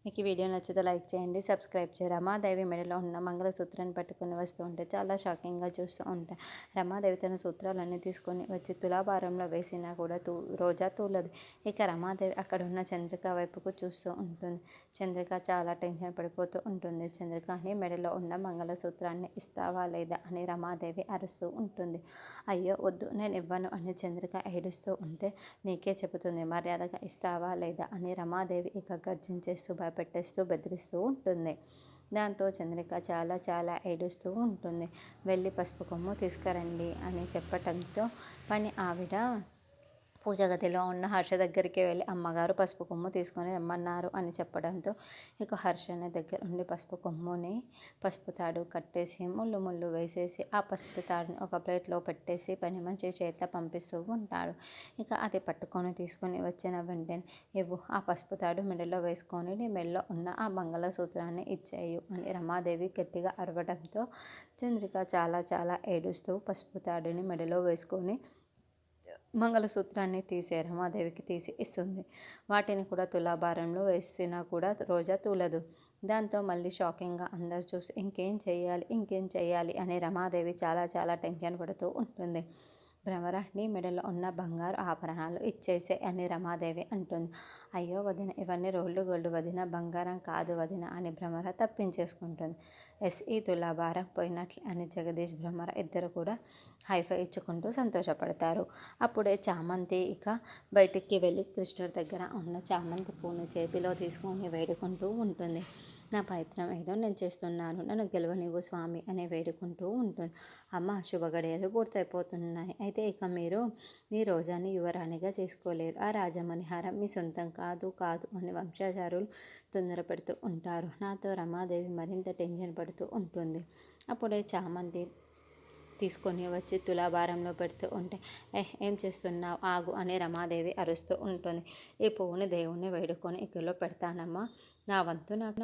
మీకు ఈ వీడియో నచ్చితే లైక్ చేయండి, సబ్స్క్రైబ్ చేయండి. రమాదేవి మెడలో ఉన్న మంగళసూత్రాన్ని పట్టుకొని వస్తూ ఉంటే చాలా షాకింగ్గా చూస్తూ ఉంటాయి. రమాదేవి తన సూత్రాలన్నీ తీసుకొని వచ్చి తులాభారంలో వేసినా కూడా రోజా తూలదు. ఇక రమాదేవి అక్కడ ఉన్న చంద్రిక వైపుకు చూస్తూ ఉంటుంది. చంద్రిక చాలా టెన్షన్ పడిపోతూ ఉంటుంది. చంద్రికని మెడలో ఉన్న మంగళసూత్రాన్ని ఇస్తావా లేదా అని రమాదేవి అరుస్తూ ఉంటుంది. అయ్యో వద్దు, నేను ఇవ్వను అని చంద్రిక ఏడుస్తూ ఉంటే, నీకే చెబుతుంది, మర్యాదగా ఇస్తావా లేదా అని రమాదేవి ఇక గర్జించేస్తూ భయపెట్టేస్తూ బెదిరిస్తూ ఉంటుంది. దాంతో చంద్రిక చాలా చాలా ఏడుస్తూ ఉంటుంది. వెళ్ళి పసుపు కొమ్ము తీసుకురండి అని చెప్పటంతో పని ఆవిడ పూజ గదిలో ఉన్న హర్ష దగ్గరికి వెళ్ళి అమ్మగారు పసుపు కొమ్ము తీసుకొని రమ్మన్నారు అని చెప్పడంతో ఇక హర్షని దగ్గర ఉండి పసుపు కొమ్ముని పసుపు తాడు కట్టేసి ముళ్ళు వేసేసి ఆ పసుపు తాడుని ఒక ప్లేట్లో పెట్టేసి పని మనిషి చేత పంపిస్తూ ఉంటాడు. ఇక అది పట్టుకొని తీసుకొని వచ్చిన వెంటనే, ఇవ్వు ఆ పసుపు తాడు మెడలో వేసుకొని నీ మెడలో ఉన్న ఆ మంగళసూత్రాన్ని ఇచ్చేయు అని రమాదేవి గట్టిగా అరవడంతో చంద్రిక చాలా చాలా ఏడుస్తూ పసుపు తాడుని మెడలో వేసుకొని మంగళసూత్రాన్ని తీసి రమాదేవికి తీసి ఇస్తుంది. వాటిని కూడా తులాభారంలో వేసినా కూడా రోజా తూలదు. దాంతో మళ్ళీ షాకింగ్గా అందరు చూసి ఇంకేం చేయాలి అని రమాదేవి చాలా చాలా టెన్షన్ పడుతూ ఉంటుంది. భ్రమరాన్ని మెడలో ఉన్న బంగారు ఆభరణాలు ఇచ్చేసే అని రమాదేవి అంటుంది. అయ్యో వదిన, ఇవన్నీ రోల్డ్ గోల్డ్ వదిన, బంగారం కాదు వదిన అని భ్రమర తప్పించేసుకుంటుంది. ఈ తులాభారం పోయినట్లే అని జగదీష్ భ్రమర ఇద్దరు కూడా హైఫై ఇచ్చుకుంటూ సంతోషపడతారు. అప్పుడే చామంతి ఇక బయటికి వెళ్ళి కృష్ణుడి దగ్గర ఉన్న చామంతి పూను చేతిలో తీసుకొని వేడుకుంటూ ఉంటుంది. నా ప్రయత్నం ఏదో నేను చేస్తున్నాను, నన్ను గెలవనివ్వు స్వామి అని వేడుకుంటూ ఉంటుంది. అమ్మ, శుభగడియలు పూర్తయిపోతున్నాయి. అయితే ఇక మీరు మీ రోజాని యువరాణిగా చేసుకోలేరు. ఆ రాజమణిహారం మీ సొంతం కాదు అని వంశాచారులు తొందరపెడుతూ ఉంటారు. నాతో రమాదేవి మరింత టెన్షన్ పడుతూ ఉంటుంది. అప్పుడే చామంతి తీసుకొని వచ్చి తులాభారంలో పెడుతూ ఉంటే, ఏం చేస్తున్నావు, ఆగు అని రమాదేవి అరుస్తూ ఉంటుంది. ఈ పువ్వుని దేవుణ్ణి వేడుకొని ఇక్కలో పెడతానమ్మా, నా వంతు నాకు